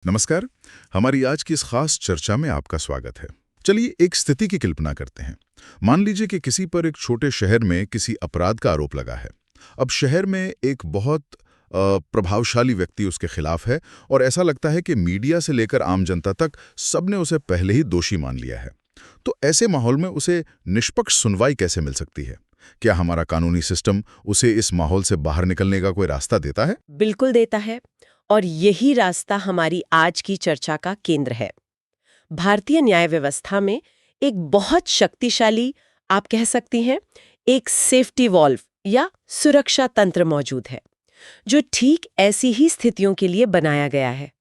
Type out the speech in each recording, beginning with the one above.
नमस्कार। हमारी आज की इस खास चर्चा में आपका स्वागत है। चलिए एक स्थिति की कल्पना करते हैं। मान लीजिए कि किसी पर एक छोटे शहर में किसी अपराध का आरोप लगा है। अब शहर में एक बहुत प्रभावशाली व्यक्ति उसके खिलाफ है और ऐसा लगता है कि मीडिया से लेकर आम जनता तक सबने उसे पहले ही दोषी मान लिया है। तो ऐसे माहौल में उसे निष्पक्ष सुनवाई कैसे मिल सकती है? क्या हमारा कानूनी सिस्टम उसे इस माहौल से बाहर निकलने का कोई रास्ता देता है? बिल्कुल देता है। और यही रास्ता हमारी आज की चर्चा का केंद्र है। भारतीय न्याय व्यवस्था में एक बहुत शक्तिशाली, आप कह सकती हैं, एक सेफ्टी वॉल्व या सुरक्षा तंत्र मौजूद है, जो ठीक ऐसी ही स्थितियों के लिए बनाया गया है।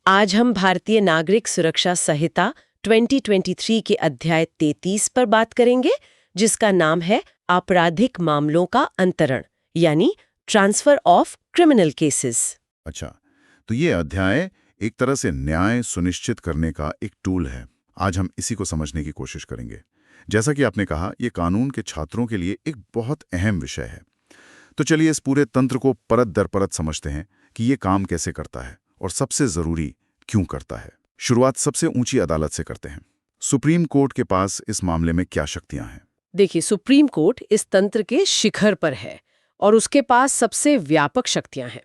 आज हम भारतीय नागरिक सुरक्षा संहिता 2023 के अध्याय 33 पर बात करेंगे, जिसका नाम है आपराधिक मामलों का अंतरण, यानी ट्रांसफर ऑफ क्रिमिनल केसेस। अच्छा, तो ये अध्याय एक तरह से न्याय सुनिश्चित करने का एक टूल है। आज हम इसी को समझने की कोशिश करेंगे। जैसा कि आपने कहा, ये कानून के छात्रों के लिए एक बहुत अहम विषय है। तो चलिए इस पूरे तंत्र को परत दर परत समझते हैं कि ये काम कैसे करता है और सबसे जरूरी क्यों करता है। शुरुआत सबसे ऊंची अदालत से करते हैं। सुप्रीम कोर्ट के पास इस मामले में क्या शक्तियां हैं? देखिए, सुप्रीम कोर्ट इस तंत्र के शिखर पर है और उसके पास सबसे व्यापक शक्तियां हैं।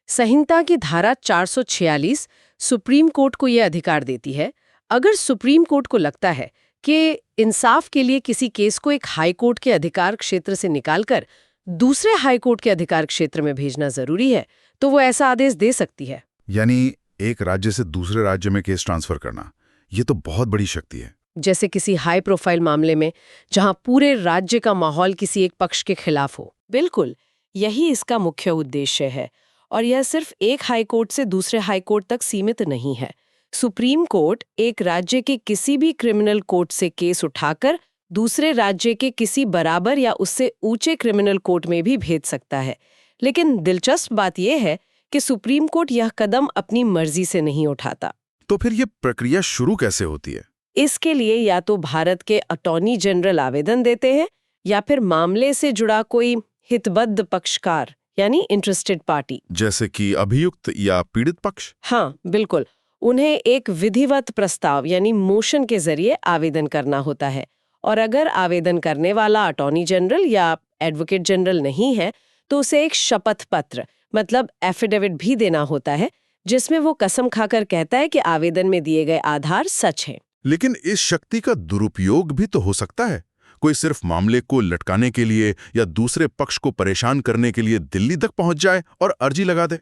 संहिता की धारा 446 सुप्रीम कोर्ट को यह अधिकार देती है, अगर सुप्रीम कोर्ट को लगता है कि इंसाफ के लिए किसी केस को एक हाई कोर्ट के अधिकार क्षेत्र से निकालकर दूसरे हाई कोर्ट के अधिकार क्षेत्र में भेजना जरूरी है, तो वो ऐसा आदेश दे सकती है। यानी एक राज्य से दूसरे राज्य में केस ट्रांसफर करना, ये तो बहुत बड़ी शक्ति है। जैसे किसी हाई प्रोफाइल मामले में जहां पूरे राज्य का माहौल किसी एक पक्ष के खिलाफ हो। बिल्कुल, यही इसका मुख्य उद्देश्य है। और यह सिर्फ एक हाई कोर्ट से दूसरे हाई कोर्ट तक सीमित नहीं है। सुप्रीम कोर्ट एक राज्य के किसी भी क्रिमिनल कोर्ट से केस उठाकर दूसरे राज्य के किसी बराबर या उससे ऊंचे क्रिमिनल कोर्ट में भी भेज सकता है। लेकिन दिलचस्प बात यह है कि सुप्रीम कोर्ट यह कदम अपनी मर्जी से नहीं उठाता। तो फिर ये प्रक्रिया शुरू कैसे होती है? इसके लिए या तो भारत के अटॉर्नी जनरल आवेदन देते हैं या फिर मामले से जुड़ा कोई हितबद्ध पक्षकार यानी इंटरेस्टेड पार्टी, जैसे कि अभियुक्त या पीड़ित पक्ष। हाँ बिल्कुल, उन्हें एक विधिवत प्रस्ताव यानी मोशन के जरिए आवेदन करना होता है। और अगर आवेदन करने वाला अटॉर्नी जनरल या एडवोकेट जनरल नहीं है, तो उसे एक शपथ पत्र मतलब एफिडेविट भी देना होता है, जिसमें वो कसम खाकर कहता है कि आवेदन में दिए गए आधार सच हैं। लेकिन इस शक्ति का दुरुपयोग भी तो हो सकता है। कोई सिर्फ मामले को लटकाने के लिए या दूसरे पक्ष को परेशान करने के लिए दिल्ली तक पहुंच जाए और अर्जी लगा दे।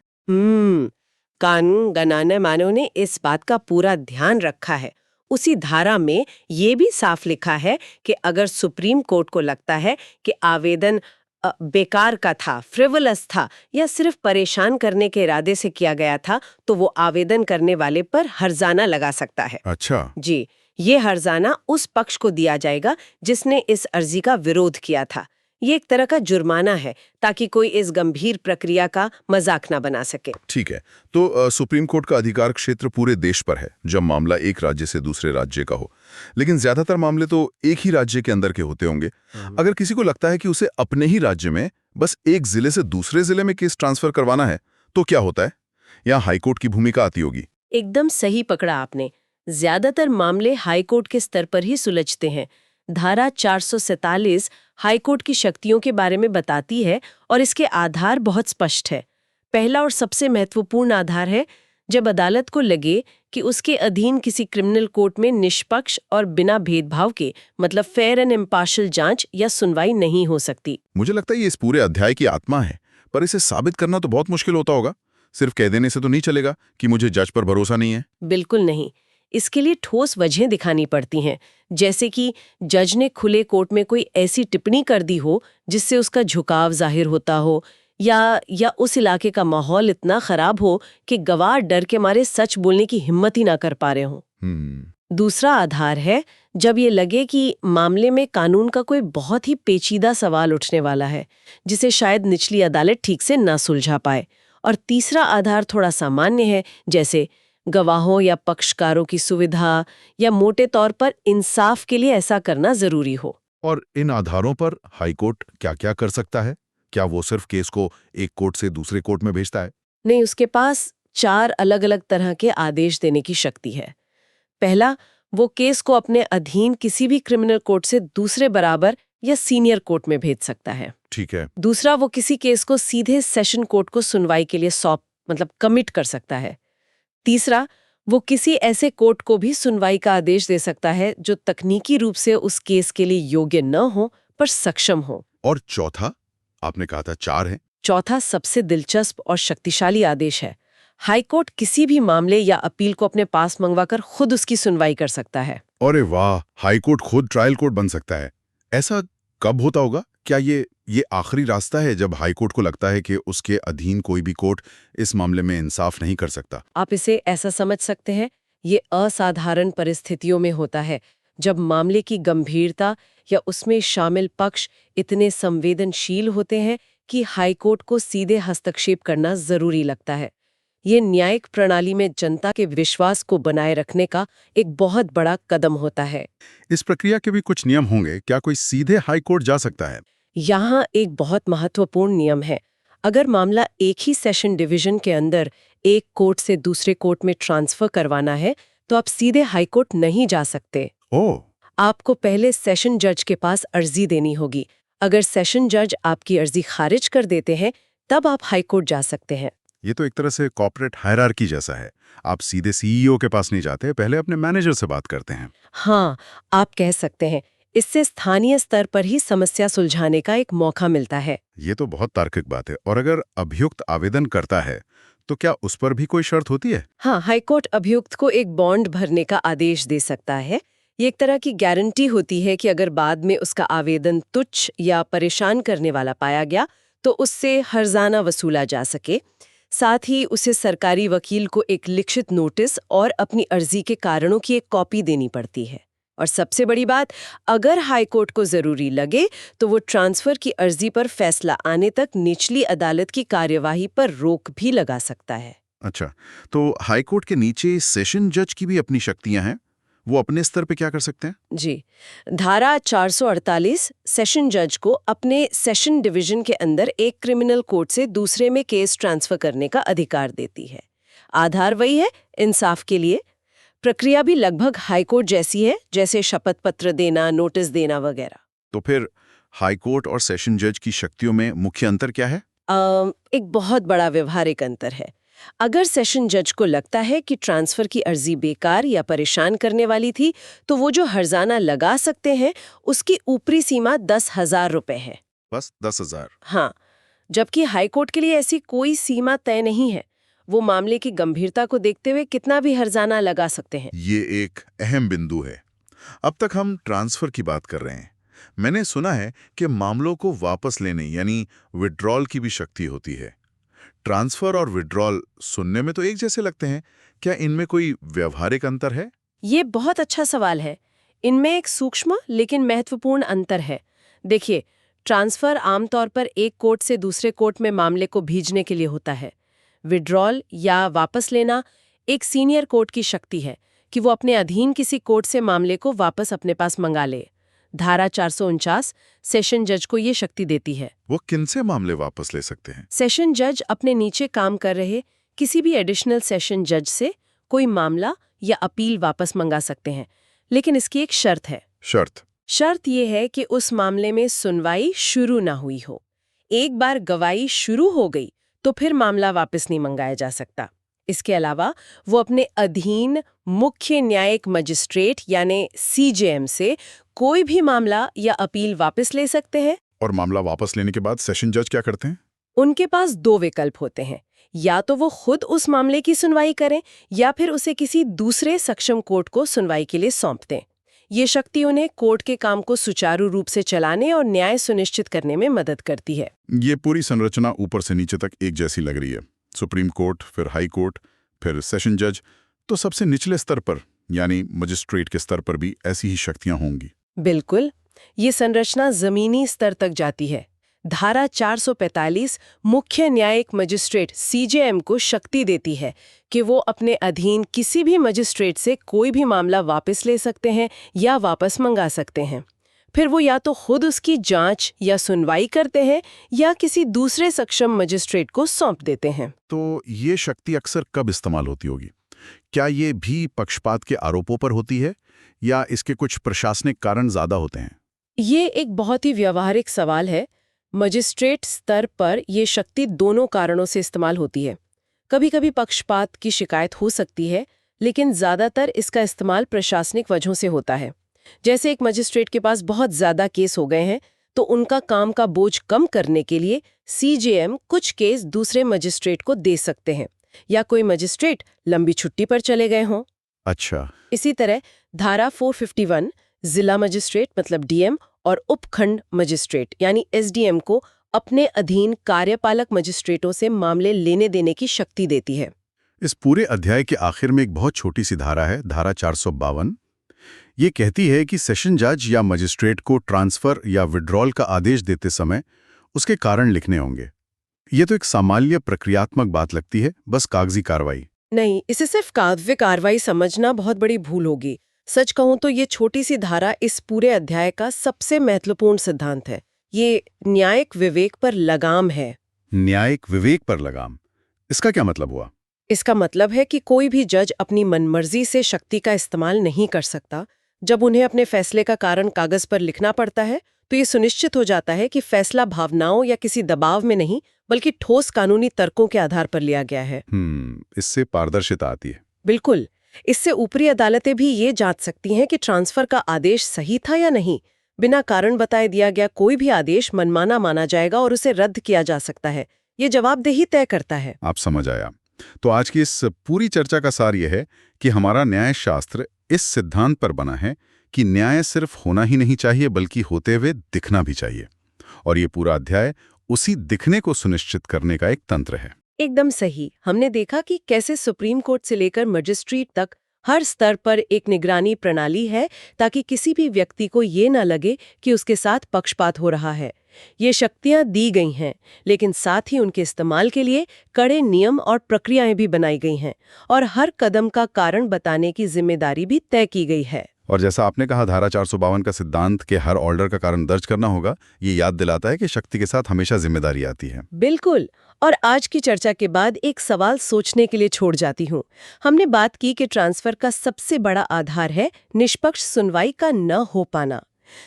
कानून बनाने वालों ने इस बात का पूरा ध्यान रखा है। उसी धारा में ये भी साफ लिखा है कि अगर सुप्रीम कोर्ट को लगता है कि आवेदन बेकार का था, फ्रिवलस था या सिर्फ परेशान करने के इरादे से किया गया था, तो वो आवेदन करने वाले पर हर्जाना लगा सकता है। अच्छा। जी, ये हर्जाना उस पक्ष को दिया जाएगा जिसने इस अर्जी का विरोध किया था। ये एक तरह का जुर्माना है, ताकि कोई इस गंभीर प्रक्रिया का मजाक ना बना सके। ठीक है। तो सुप्रीम कोर्ट का अधिकार क्षेत्र पूरे देश पर है जब मामला एक राज्य से दूसरे राज्य का हो। लेकिन ज्यादातर मामले तो एक ही राज्य के अंदर के होते होंगे। अगर किसी को लगता है कि उसे अपने ही राज्य में बस एक जिले से दूसरे जिले में केस ट्रांसफर करवाना है, तो क्या होता है? यहाँ हाईकोर्ट की भूमिका आती होगी। एकदम सही पकड़ा आपने। ज्यादातर मामले हाईकोर्ट के स्तर पर ही सुलझते हैं। धारा 447 हाईकोर्ट की शक्तियों के बारे में बताती है और इसके आधार बहुत स्पष्ट है। पहला और सबसे महत्वपूर्ण आधार है जब अदालत को लगे कि उसके अधीन किसी क्रिमिनल कोर्ट में निष्पक्ष और बिना भेदभाव के मतलब फेयर एंड इम्पार्शियल जांच या सुनवाई नहीं हो सकती। मुझे लगता है ये इस पूरे अध्याय की आत्मा है, पर इसे साबित करना तो बहुत मुश्किल होता होगा। सिर्फ कह देने से तो नहीं चलेगा कि मुझे जज पर भरोसा नहीं है। बिल्कुल नहीं, इसके लिए ठोस वजहें दिखानी पड़ती हैं, जैसे कि जज ने खुले कोर्ट में कोई ऐसी टिप्पणी कर दी हो जिससे उसका झुकाव जाहिर होता हो, या उस इलाके का माहौल इतना खराब हो कि गवाह डर के मारे सच बोलने की हिम्मत ही ना कर पा रहे हों। दूसरा आधार है जब ये लगे कि मामले में कानून का कोई बहुत ही पेचीदा सवाल उठने वाला है, जिसे शायद निचली अदालत ठीक से ना सुलझा पाए। और तीसरा आधार थोड़ा सामान्य है, जैसे गवाहों या पक्षकारों की सुविधा या मोटे तौर पर इंसाफ के लिए ऐसा करना जरूरी हो। और इन आधारों पर हाईकोर्ट क्या-क्या कर सकता है? क्या वो सिर्फ केस को एक कोर्ट से दूसरे कोर्ट में भेजता है? नहीं, उसके पास 4 अलग-अलग तरह के आदेश देने की शक्ति है। पहला, वो केस को अपने अधीन किसी भी क्रिमिनल कोर्ट से दूसरे बराबर या सीनियर कोर्ट में भेज सकता है। ठीक है। दूसरा, वो किसी केस को सीधे सेशन कोर्ट को सुनवाई के लिए कमिट कर सकता है। तीसरा, वो किसी ऐसे कोर्ट को भी सुनवाई का आदेश दे सकता है जो तकनीकी रूप से उस केस के लिए योग्य न हो पर सक्षम हो। और चौथा, आपने कहा था 4 है। चौथा सबसे दिलचस्प और शक्तिशाली आदेश है। हाईकोर्ट किसी भी मामले या अपील को अपने पास मंगवाकर खुद उसकी सुनवाई कर सकता है। अरे वाह, हाईकोर्ट खुद ट्रायल कोर्ट बन सकता है। ऐसा कब होता होगा? क्या ये आखिरी रास्ता है जब हाईकोर्ट को लगता है कि उसके अधीन कोई भी कोर्ट इस मामले में इंसाफ नहीं कर सकता? आप इसे ऐसा समझ सकते हैं, ये असाधारण परिस्थितियों में होता है जब मामले की गंभीरता या उसमें शामिल पक्ष इतने संवेदनशील होते हैं कि हाईकोर्ट को सीधे हस्तक्षेप करना जरूरी लगता है। ये न्यायिक प्रणाली में जनता के विश्वास को बनाए रखने का एक बहुत बड़ा कदम होता है। इस प्रक्रिया के भी कुछ नियम होंगे। क्या कोई सीधे हाईकोर्ट जा सकता है? यहाँ एक बहुत महत्वपूर्ण नियम है। अगर मामला एक ही सेशन डिवीजन के अंदर एक कोर्ट से दूसरे कोर्ट में ट्रांसफर करवाना है, तो आप सीधे हाईकोर्ट नहीं जा सकते। ओह, आपको पहले सेशन जज के पास अर्जी देनी होगी। अगर सेशन जज आपकी अर्जी खारिज कर देते हैं, तब आप हाईकोर्ट जा सकते हैं। ये तो एक तरह से कॉर्पोरेट हायरार्की जैसा है। आप सीधे सीईओ के पास नहीं जाते, पहले अपने मैनेजर से बात करते हैं। हाँ, आप कह सकते हैं। इससे स्थानीय स्तर पर ही समस्या सुलझाने का एक मौका मिलता है। ये तो बहुत तार्किक बात है। और अगर अभियुक्त आवेदन करता है तो क्या उस पर भी कोई शर्त होती है? हाँ, हाईकोर्ट अभियुक्त को एक बॉन्ड भरने का आदेश दे सकता है। ये एक तरह की गारंटी होती है कि अगर बाद में उसका आवेदन तुच्छ या परेशान करने वाला पाया गया तो उससे हर्जाना वसूला जा सके। साथ ही उसे सरकारी वकील को एक लिखित नोटिस और अपनी अर्जी के कारणों की एक कॉपी देनी पड़ती है। और सबसे बड़ी बात, अगर हाईकोर्ट को जरूरी लगे तो वो ट्रांसफर की अर्जी पर फैसला आने तक निचली अदालत की कार्यवाही पर रोक भी लगा सकता है। अच्छा, तो हाईकोर्ट के नीचे सेशन जज की भी अपनी शक्तियां हैं। वो अपने स्तर पे क्या कर सकते हैं? जी, धारा 448 सेशन जज को अपने सेशन डिवीजन के अंदर एक क्रिमिनल कोर्ट से दूसरे में केस ट्रांसफर करने का अधिकार देती है। आधार वही है, इंसाफ के लिए। प्रक्रिया भी लगभग हाईकोर्ट जैसी है, जैसे शपथ पत्र देना, नोटिस देना वगैरह। तो फिर हाईकोर्ट और सेशन जज की शक्तियों में मुख्य अंतर क्या है? एक बहुत बड़ा व्यवहारिक अंतर है। अगर सेशन जज को लगता है कि ट्रांसफर की अर्जी बेकार या परेशान करने वाली थी, तो वो जो हर्जाना लगा सकते हैं उसकी ऊपरी सीमा 10,000 रुपए है। बस 10,000? हाँ, जबकि हाईकोर्ट के लिए ऐसी कोई सीमा तय नहीं है। वो मामले की गंभीरता को देखते हुए कितना भी हर्जाना लगा सकते हैं। ये एक अहम बिंदु है। अब तक हम ट्रांसफर की बात कर रहे हैं। मैंने सुना है कि मामलों को वापस लेने यानी विड्रॉल की भी शक्ति होती है। ट्रांसफर और विड्रॉल सुनने में तो एक जैसे लगते हैं, क्या इनमें कोई व्यवहारिक अंतर है? ये बहुत अच्छा सवाल है। इनमें एक सूक्ष्म लेकिन महत्वपूर्ण अंतर है। देखिए, ट्रांसफर आमतौर पर एक कोर्ट से दूसरे कोर्ट में मामले को भेजने के लिए होता है। विड्रॉल या वापस लेना एक सीनियर कोर्ट की शक्ति है कि वो अपने अधीन किसी कोर्ट से मामले को वापस अपने पास मंगा ले। धारा 449 सेशन जज को ये शक्ति देती है। वो किनसे मामले वापस ले सकते हैं? सेशन जज अपने नीचे काम कर रहे किसी भी एडिशनल सेशन जज से कोई मामला या अपील वापस मंगा सकते हैं, लेकिन इसकी एक शर्त है। शर्त ये है कि उस मामले में सुनवाई शुरू ना हुई हो। एक बार गवाही शुरू हो गई तो फिर मामला वापस नहीं मंगाया जा सकता। इसके अलावा वो अपने अधीन मुख्य न्यायिक मजिस्ट्रेट यानी सीजेएम से कोई भी मामला या अपील वापस ले सकते हैं। और मामला वापस लेने के बाद सेशन जज क्या करते हैं? उनके पास 2 विकल्प होते हैं। या तो वो खुद उस मामले की सुनवाई करें या फिर उसे किसी दूसरे सक्षम कोर्ट को सुनवाई के लिए सौंप दें। ये शक्ति उन्हें कोर्ट के काम को सुचारू रूप से चलाने और न्याय सुनिश्चित करने में मदद करती है। ये पूरी संरचना ऊपर से नीचे तक एक जैसी लग रही है। सुप्रीम कोर्ट, फिर हाई कोर्ट, फिर सेशन जज। तो सबसे निचले स्तर पर यानी मजिस्ट्रेट के स्तर पर भी ऐसी ही शक्तियां होंगी। बिल्कुल, ये संरचना जमीनी स्तर तक जाती है। धारा 445 मुख्य न्यायिक मजिस्ट्रेट सीजेएम को शक्ति देती है कि वो अपने अधीन किसी भी मजिस्ट्रेट से कोई भी मामला वापस ले सकते हैं या वापस मंगा सकते हैं। फिर वो या तो खुद उसकी जांच या सुनवाई करते हैं या किसी दूसरे सक्षम मजिस्ट्रेट को सौंप देते हैं। तो ये शक्ति अक्सर कब इस्तेमाल होती होगी? क्या ये भी पक्षपात के आरोपों पर होती है या इसके कुछ प्रशासनिक कारण ज्यादा होते हैं? ये एक बहुत ही व्यवहारिक सवाल है। मजिस्ट्रेट स्तर पर ये शक्ति दोनों कारणों से इस्तेमाल होती है। कभी कभी पक्षपात की शिकायत हो सकती है, लेकिन ज्यादातर इसका इस्तेमाल प्रशासनिक वजहों से होता है। जैसे एक मजिस्ट्रेट के पास बहुत ज्यादा केस हो गए हैं, तो उनका काम का बोझ कम करने के लिए सीजेएम कुछ केस दूसरे मजिस्ट्रेट को दे सकते हैं, या कोई मजिस्ट्रेट लंबी छुट्टी पर चले गए हों। अच्छा। इसी तरह धारा 451 जिला मजिस्ट्रेट मतलब डीएम और उपखंड मजिस्ट्रेट यानी एसडीएम को अपने अधीन कार्यपालक मजिस्ट्रेटों से मामले लेने देने की शक्ति देती है। इस पूरे अध्याय के आखिर में एक बहुत छोटी सी धारा है, धारा 452। ये कहती है कि सेशन जज या मजिस्ट्रेट को ट्रांसफर या विड्रॉल का आदेश देते समय उसके कारण लिखने होंगे। ये तो एक सामान्य प्रक्रियात्मक बात लगती है, बस कागजी कार्रवाई। नहीं, इसे सिर्फ काव्य कार्रवाई समझना बहुत बड़ी भूल होगी। सच कहूं तो ये छोटी सी धारा इस पूरे अध्याय का सबसे महत्वपूर्ण सिद्धांत है। ये न्यायिक विवेक पर लगाम है। न्यायिक विवेक पर लगाम, इसका क्या मतलब हुआ? इसका मतलब है कि कोई भी जज अपनी मनमर्जी से शक्ति का इस्तेमाल नहीं कर सकता। जब उन्हें अपने फैसले का कारण कागज पर लिखना पड़ता है, तो ये सुनिश्चित हो जाता है कि फैसला भावनाओं या किसी दबाव में नहीं, बल्कि ठोस कानूनी तर्कों के आधार पर लिया गया है। इससे पारदर्शिता आती है। बिल्कुल। इससे ऊपरी अदालतें भी ये जांच सकती हैं कि ट्रांसफर का आदेश सही था या नहीं। बिना कारण बताए दिया गया कोई भी आदेश मनमाना माना जाएगा और उसे रद्द किया जा सकता है। ये जवाबदेही तय करता है। आप समझ आया। तो आज की इस पूरी चर्चा का सार यह है कि हमारा न्याय शास्त्र इस सिद्धांत पर बना है कि न्याय सिर्फ होना ही नहीं चाहिए, बल्कि होते हुए दिखना भी चाहिए। और ये पूरा अध्याय उसी दिखने को सुनिश्चित करने का एक तंत्र है। एकदम सही। हमने देखा कि कैसे सुप्रीम कोर्ट से लेकर मजिस्ट्रेट तक हर स्तर पर एक निगरानी प्रणाली है, ताकि किसी भी व्यक्ति को ये न लगे कि उसके साथ पक्षपात हो रहा है। ये शक्तियां दी गई हैं, लेकिन साथ ही उनके इस्तेमाल के लिए कड़े नियम और प्रक्रियाएं भी बनाई गई हैं, और हर कदम का कारण बताने की जिम्मेदारी भी तय की गई है। और जैसा आपने कहा, धारा 452 का सिद्धांत के हर ऑर्डर का कारण दर्ज करना होगा, ये याद दिलाता है कि शक्ति के साथ हमेशा जिम्मेदारी आती है। बिल्कुल। और आज की चर्चा के बाद एक सवाल सोचने के लिए छोड़ जाती हूँ। हमने बात की कि ट्रांसफर का सबसे बड़ा आधार है निष्पक्ष सुनवाई का न हो पाना।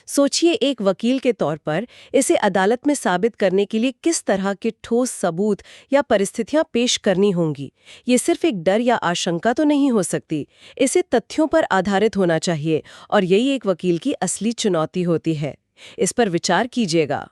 सोचिए, एक वकील के तौर पर इसे अदालत में साबित करने के लिए किस तरह के ठोस सबूत या परिस्थितियां पेश करनी होंगी। ये सिर्फ एक डर या आशंका तो नहीं हो सकती, इसे तथ्यों पर आधारित होना चाहिए, और यही एक वकील की असली चुनौती होती है। इस पर विचार कीजिएगा।